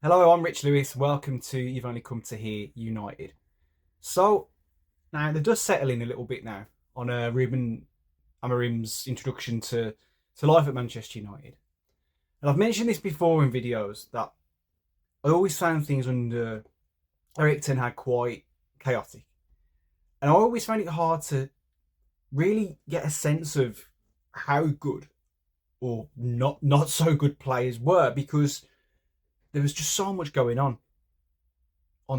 Hello, I'm Rich Lewis. Welcome to You've Only Come to Hear United. So, now the dust settling a little bit now on Ruben Amorim's introduction to life at Manchester United. And I've mentioned this before in videos that I always found things under Erik Ten Hag quite chaotic. And I always found it hard to really get a sense of how good or not so good players were because there was just so much going on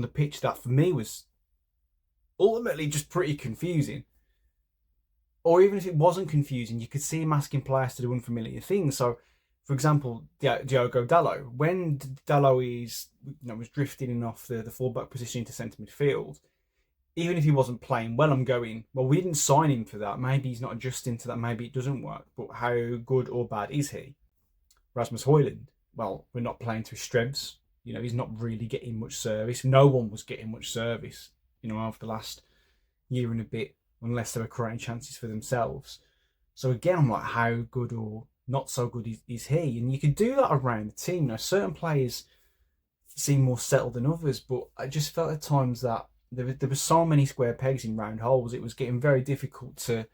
the pitch that for me was ultimately just pretty confusing. Or even if it wasn't confusing, you could see him asking players to do unfamiliar things. So, for example, Diogo Dalot, when Dalot was drifting off the fullback position into centre midfield, even if he wasn't playing well, I'm going, well, we didn't sign him for that. Maybe he's not adjusting to that. Maybe it doesn't work. But how good or bad is he? Rasmus Hojlund, well, we're not playing to his strengths. He's not really getting much service. No one was getting much service, over the last year and a bit, unless they were creating chances for themselves. So again, I'm like, how good or not so good is he? And you could do that around the team. Certain players seem more settled than others, but I just felt at times that there were so many square pegs in round holes. It was getting very difficult to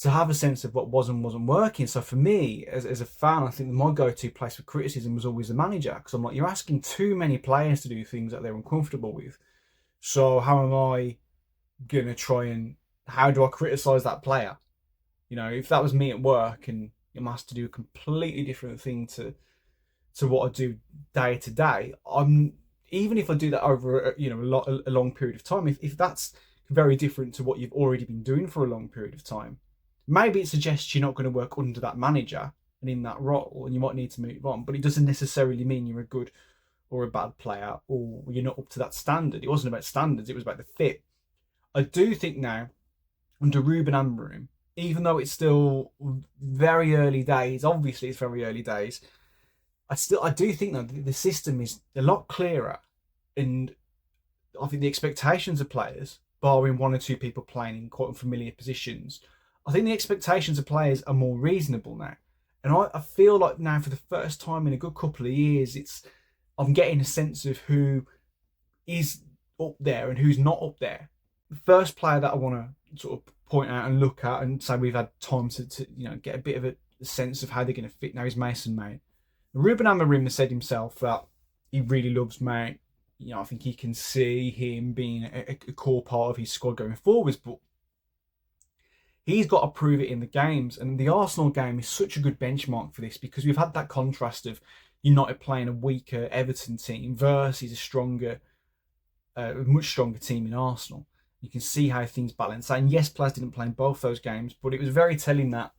have a sense of what was and wasn't working. So for me, as a fan, I think my go-to place for criticism was always the manager, because I'm like, you're asking too many players to do things that they're uncomfortable with. So how am I going to try and, how do I criticise that player? If that was me at work and I'm asked to do a completely different thing to what I do day to day, even if I do that over a long period of time, if that's very different to what you've already been doing for a long period of time, maybe it suggests you're not going to work under that manager and in that role, and you might need to move on. But it doesn't necessarily mean you're a good or a bad player, or you're not up to that standard. It wasn't about standards, it was about the fit. I do think now, under Ruben Amorim, even though it's still very early days, obviously it's very early days, I do think that the system is a lot clearer, and I think the expectations of players, barring one or two people playing in quite unfamiliar positions, I think the expectations of players are more reasonable now. And I feel like now, for the first time in a good couple of years, I'm getting a sense of who is up there and who's not up there. The first player that I want to sort of point out and look at and say we've had time to get a bit of a sense of how they're going to fit now is Mason Mount. Ruben Amorim has said himself that he really loves Mount. I think he can see him being a core part of his squad going forwards, but he's got to prove it in the games. And the Arsenal game is such a good benchmark for this, because we've had that contrast of United playing a weaker Everton team versus a much stronger team in Arsenal. You can see how things balance. And yes, players didn't play in both those games, but it was very telling that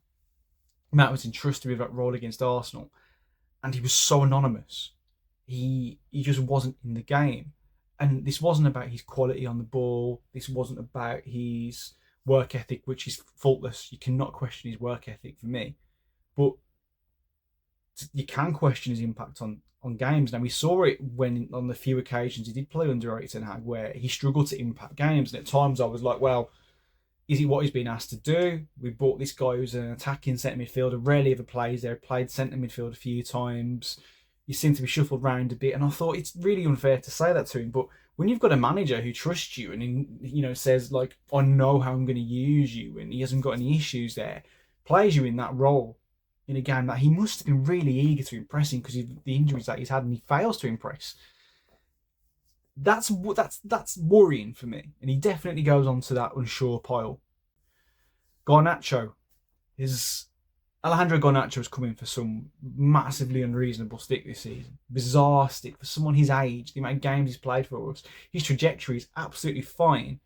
Matt was entrusted with that role against Arsenal, and he was so anonymous. He just wasn't in the game. And this wasn't about his quality on the ball. This wasn't about his work ethic, which is faultless. You cannot question his work ethic for me. But you can question his impact on games. Now, we saw it when, on the few occasions he did play under Erik Ten Hag, where he struggled to impact games. And at times I was like, well, is it what he's been asked to do? We bought this guy who's an attacking centre midfielder, rarely ever plays there, played centre midfield a few times. He seemed to be shuffled around a bit, and I thought it's really unfair to say that to him. But when you've got a manager who trusts you and says, like, I know how I'm going to use you, and he hasn't got any issues there, plays you in that role in a game that he must have been really eager to impress him because of the injuries that he's had, and he fails to impress. That's worrying for me, and he definitely goes on to that unsure pile. Garnacho Alejandro Garnacho was coming for some massively unreasonable stick this season. Bizarre stick for someone his age, the amount of games he's played for us. His trajectory is absolutely fine.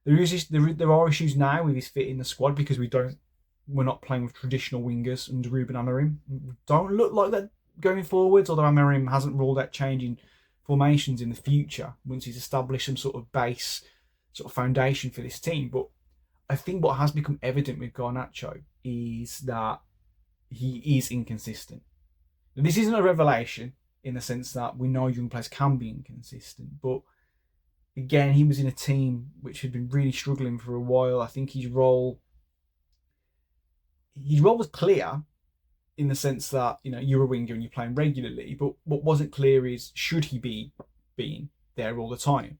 There are issues now with his fit in the squad, because we're not playing with traditional wingers under Ruben Amorim. We don't look like that going forwards, although Amorim hasn't ruled out changing formations in the future once he's established some sort of base, sort of foundation for this team. But I think what has become evident with Garnacho is that he is inconsistent. Now, this isn't a revelation in the sense that we know young players can be inconsistent, but again, he was in a team which had been really struggling for a while. I think his role was clear. in the sense that, you're a winger and you're playing regularly. But what wasn't clear is, should he be being there all the time?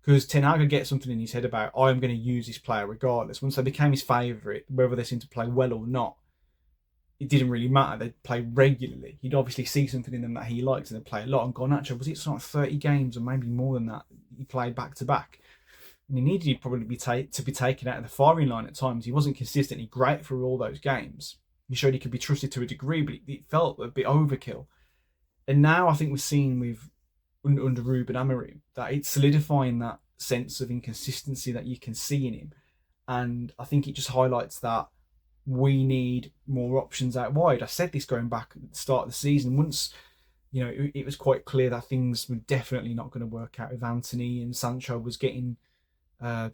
Because Ten Hag would get something in his head about, I'm going to use this player regardless. Once they became his favourite, whether they seemed to play well or not, it didn't really matter. They'd play regularly. He'd obviously see something in them that he likes, and they'd play a lot. And Garnacho, was it something like 30 games or maybe more than that? He played back to back. And he needed to probably be taken out of the firing line at times. He wasn't consistently great for all those games. He showed he could be trusted to a degree, but it felt a bit overkill. And now I think we're seeing with under Ruben Amorim that it's solidifying that sense of inconsistency that you can see in him. And I think it just highlights that we need more options out wide. I said this going back at the start of the season. Once, it was quite clear that things were definitely not going to work out with Anthony, and Sancho was getting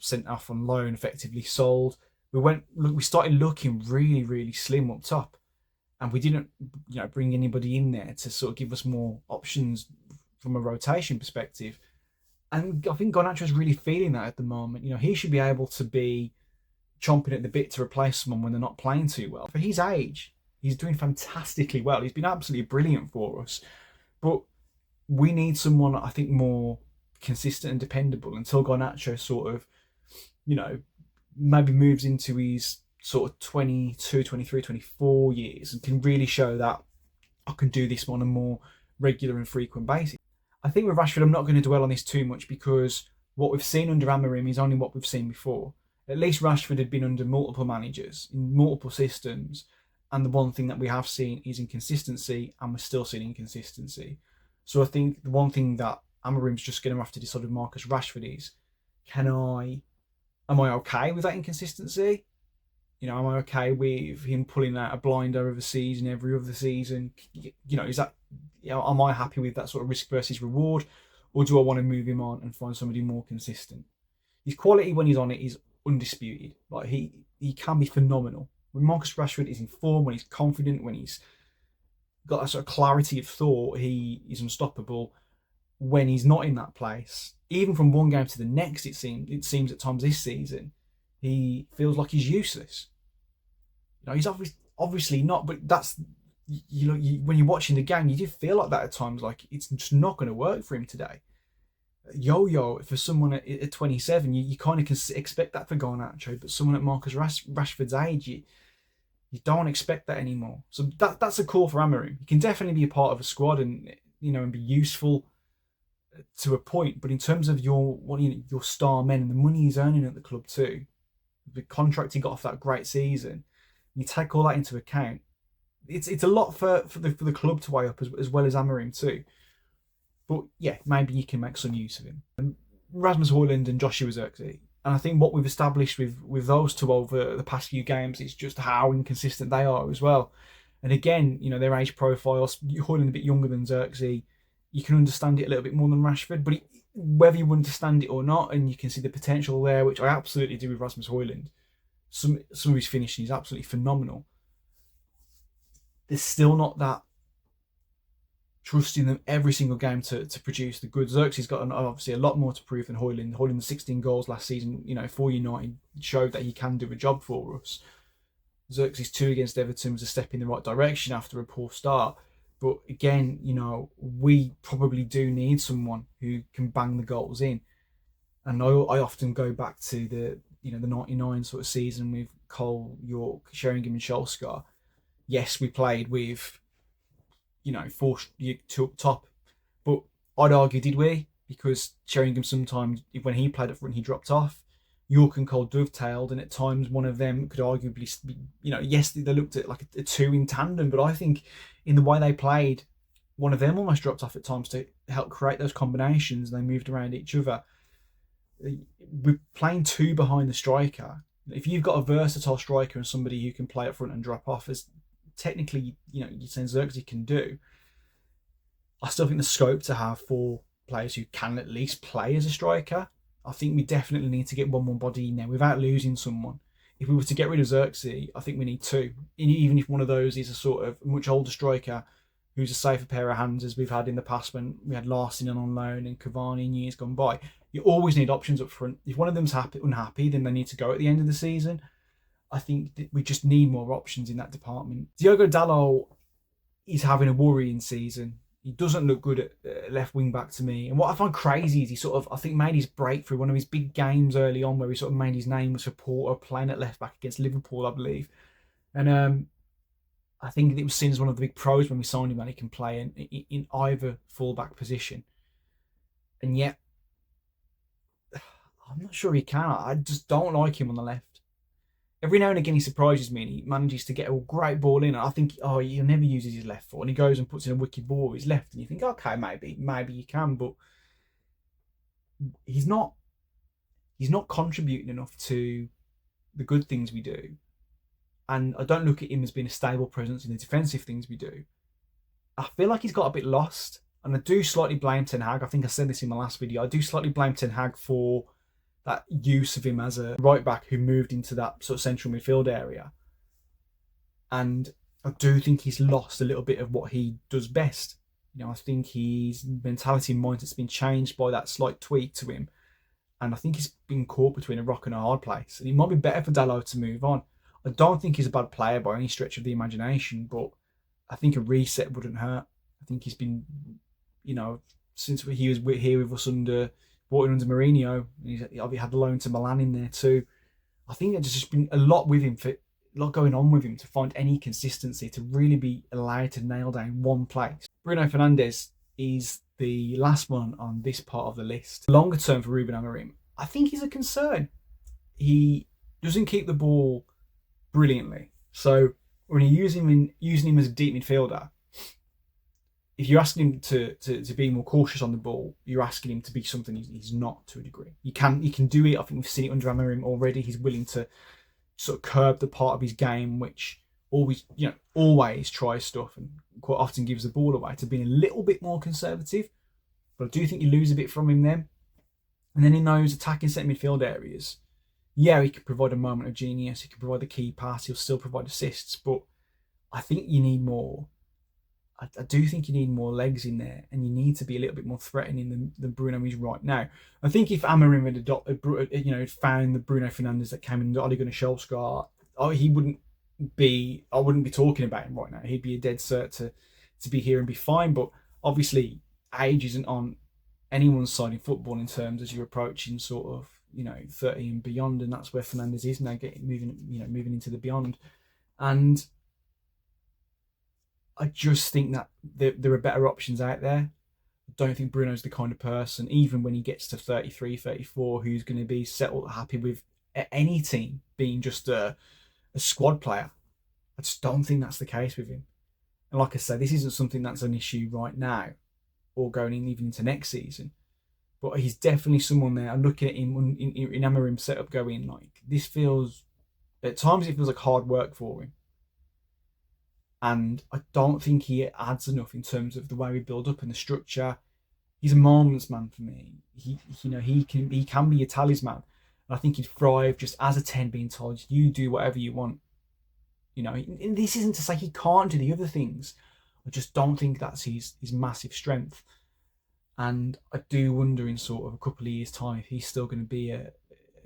sent off on loan, effectively sold. We started looking really, really slim up top, and we didn't, bring anybody in there to sort of give us more options from a rotation perspective. And I think Garnacho's really feeling that at the moment. He should be able to be chomping at the bit to replace someone when they're not playing too well. For his age, he's doing fantastically well. He's been absolutely brilliant for us. But we need someone, I think, more consistent and dependable until Garnacho sort of, maybe moves into his sort of 22, 23, 24 years and can really show that I can do this on a more regular and frequent basis. I think with Rashford, I'm not going to dwell on this too much, because what we've seen under Amorim is only what we've seen before. At least Rashford had been under multiple managers in multiple systems, and the one thing that we have seen is inconsistency, and we're still seeing inconsistency. So I think the one thing that Amorim's just going to have to decide with Marcus Rashford is, am I okay with that inconsistency? Am I okay with him pulling out a blinder of a season every other season? Is that, am I happy with that sort of risk versus reward, or do I want to move him on and find somebody more consistent? His quality when he's on it is undisputed. Like he can be phenomenal. When Marcus Rashford is in form, when he's confident, when he's got that sort of clarity of thought, he is unstoppable. When he's not in that place, even from one game to the next, it seems at times this season, he feels like he's useless. He's obviously not, but that's, when you're watching the game, you do feel like that at times, like it's just not going to work for him today. Yo-yo for someone at 27, you kind of can expect that for Garnacho, but someone at Marcus Rashford's age, you don't expect that anymore. So that's a call for Amorim. He can definitely be a part of a squad and and be useful to a point, but in terms of your star men and the money he's earning at the club too, the contract he got off that great season, you take all that into account, it's a lot for the club to weigh up as well as Amorim too. But yeah, maybe you can make some use of him. And Rasmus Hojlund and Joshua Zirkzee. And I think what we've established with those two over the past few games is just how inconsistent they are as well. And again, their age profiles, Hojlund a bit younger than Zirkzee, you can understand it a little bit more than Rashford, but whether you understand it or not, and you can see the potential there, which I absolutely do with Rasmus Hojlund, some of his finishing is absolutely phenomenal. There's still not that trusting them every single game to produce the goods. Zirkzee's got obviously a lot more to prove than Hojlund. Hojlund's 16 goals last season, for United, showed that he can do a job for us. Zirkzee's 2 against Everton was a step in the right direction after a poor start. But again, we probably do need someone who can bang the goals in. And I often go back to the 99 sort of season with Cole, York, Sheringham and Solskjaer. Yes, we played with 4 two up top, but I'd argue, did we? Because Sheringham sometimes, when he played up front, he dropped off. York and Cole dovetailed, and at times one of them could arguably be, yes, they looked at like a two in tandem, but I think in the way they played, one of them almost dropped off at times to help create those combinations. They moved around each other. We're playing 2 behind the striker. If you've got a versatile striker and somebody who can play up front and drop off, as technically, you're saying Zirkzee can do, I still think the scope to have 4 players who can at least play as a striker. I think we definitely need to get one more body in there without losing someone. If we were to get rid of Zirkzee, I think we need 2. Even if one of those is a sort of much older striker who's a safer pair of hands, as we've had in the past when we had Larson on loan and Cavani in years gone by. You always need options up front. If one of them's unhappy, then they need to go at the end of the season. I think we just need more options in that department. Diogo Dalot, he's having a worrying season. He doesn't look good at left wing back to me. And what I find crazy is he sort of, I think, made his breakthrough one of his big games early on where he sort of made his name as a supporter playing at left back against Liverpool, I believe. And I think it was seen as one of the big pros when we signed him, and he can play in either full-back position. And yet, I'm not sure he can. I just don't like him on the left. Every now and again he surprises me and he manages to get a great ball in. And I think, oh, he'll never use his left foot. And he goes and puts in a wicked ball with his left. And you think, okay, maybe you can. But he's not contributing enough to the good things we do. And I don't look at him as being a stable presence in the defensive things we do. I feel like he's got a bit lost. And I do slightly blame Ten Hag. I think I said this in my last video. I do slightly blame Ten Hag for that use of him as a right back who moved into that sort of central midfield area. And I do think he's lost a little bit of what he does best. I think his mentality and mindset's been changed by that slight tweak to him. And I think he's been caught between a rock and a hard place. And it might be better for Dalot to move on. I don't think he's a bad player by any stretch of the imagination, but I think a reset wouldn't hurt. I think he's been, since he was here with us under Mourinho, he's had the loan to Milan in there too. I think there's just been a lot going on with him to find any consistency, to really be allowed to nail down one place. Bruno Fernandes is the last one on this part of the list. Longer term for Ruben Amorim, I think he's a concern. He doesn't keep the ball brilliantly. So when you're using him as a deep midfielder, if you're asking him to be more cautious on the ball, you're asking him to be something he's not to a degree. He can do it. I think we've seen it under Amorim already. He's willing to sort of curb the part of his game which always tries stuff and quite often gives the ball away, to being a little bit more conservative. But I do think you lose a bit from him then. And then in those attacking centre midfield areas, yeah, he can provide a moment of genius. He can provide the key pass. He'll still provide assists. But I think you need more. I do think you need more legs in there, and you need to be a little bit more threatening than Bruno is right now. I think if Amorim had found the Bruno Fernandes that came in the Ole Gunnar Solskjaer, I wouldn't be talking about him right now. He'd be a dead cert to be here and be fine. But obviously, age isn't on anyone's side in football in terms as you're approaching sort of 30 and beyond, and that's where Fernandes is now, moving into the beyond. And I just think that there are better options out there. I don't think Bruno's the kind of person, even when he gets to 33, 34, who's going to be settled, happy with any team being just a squad player. I just don't think that's the case with him. And like I said, this isn't something that's an issue right now or going in even into next season. But he's definitely someone there. I'm looking at him in Amorim's setup going, like, this feels, at times it feels like hard work for him. And I don't think he adds enough in terms of the way we build up and the structure. He's a moments man for me. He can be a talisman. And I think he'd thrive just as a 10, being told, you do whatever you want. And this isn't to say he can't do the other things. I just don't think that's his massive strength. And I do wonder in sort of a couple of years' time if he's still going to be a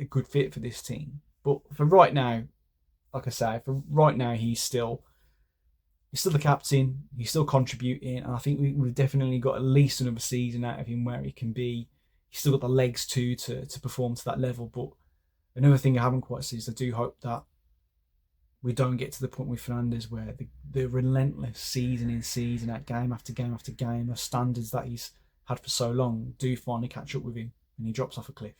good fit for this team. But for right now, like I say, he's still the captain. He's still contributing, and I think we've definitely got at least another season out of him where he can be. He's still got the legs to perform to that level. But another thing I haven't quite seen is I do hope that we don't get to the point with Fernandes where the relentless season in season out, game after game after game, of standards that he's had for so long do finally catch up with him and he drops off a cliff.